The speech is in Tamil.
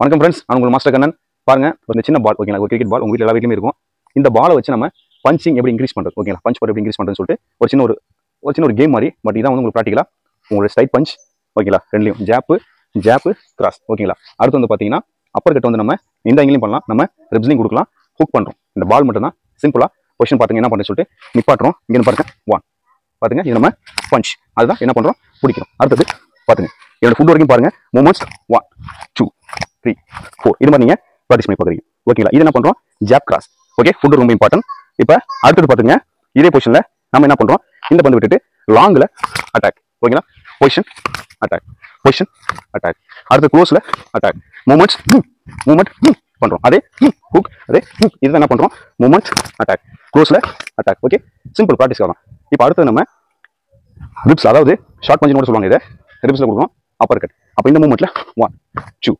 வணக்கம் ஃப்ரெண்ட்ஸ், நான் உங்கள் மாஸ்டர் கண்ணன். பாருங்க, ஒரு சின்ன பால் ஓகேங்களா, ஒரு கிரிக்கெட் பால் உங்கள் வீட்டில் எல்லா வீட்லையுமே இருக்கும். இந்த பாலை வச்சு நம்ம பஞ்சிங் எப்படி இன்க்ரீஸ் பண்ணுறது ஓகேங்களா, பஞ்ச் பவர் எப்படி இன்க்ரீஸ் பண்ணுறதுன்னு சொல்லிட்டு ஒரு சின்ன கேம் மாதிரி. பட் இதான் வந்து உங்களுக்கு ப்ராக்டிக்கலாக உங்களோட ஸ்ட்ரைட் பஞ்ச் ஓகேங்களா, ரெண்டுலையும் ஜாப்பு கிராஸ் ஓகேங்களா. அடுத்து வந்து பார்த்தீங்கன்னா அப்பர் கட் வந்து நம்ம இந்த ஆங்கிலையும் பண்ணலாம், நம்ம ரிப்ஸ்லையும் கொடுக்கலாம். ஹுக் பண்ணுறோம். இந்த பால் மட்டும் தான் சிம்பிளாக பொசிஷன் பார்த்துங்க என்ன பண்ணுறது சொல்லிட்டு நிப்பாட்டுறோம். இங்கே பாருங்க ஒன் பார்த்துங்க, இது நம்ம பஞ்ச் அதுதான் என்ன பண்ணுறோம் பிடிக்கிறோம். அடுத்தது பார்த்துங்க, என்னோட ஃபுட் வரைக்கும் பாருங்க மூமெண்ட்ஸ் 1 2 3 4 இது மாதிரி நீங்கள் ப்ராக்டிஸ் பண்ணி பார்க்குறீங்க ஓகேங்களா. இது என்ன பண்ணுறோம் ஜாப் கிராஸ் ஓகே. ஃபுட் ரொம்ப இம்பார்ட்டன்ட். இப்போ அடுத்தது பார்த்துங்க, இதே பொசிஷனில் நம்ம என்ன பண்ணுறோம், இந்த பந்து விட்டுட்டு லாங்கில் அட்டாக் ஓகேங்களா. பொசிஷன் அட்டாக் அடுத்து க்ளோஸில் அட்டாக் மூமெண்ட்ஸ் மூமெண்ட் பண்ணுறோம். அதே ஹுக் அதே இதுதான் என்ன பண்ணுறோம் மூமெண்ட் அட்டாக் க்ளோஸில் அட்டாக் ஓகே. சிம்பிள் ப்ராக்டிஸ் ஆகலாம். இப்போ அடுத்து நம்ம ரிப்ஸ், அதாவது ஷார்ட் பஞ்சின்னு கூட சொல்லுவாங்க, இதை ரிப்ஸில் கொடுக்குறோம் அப்பர் கட். அப்போ இந்த மூமெண்ட்டில் 1 2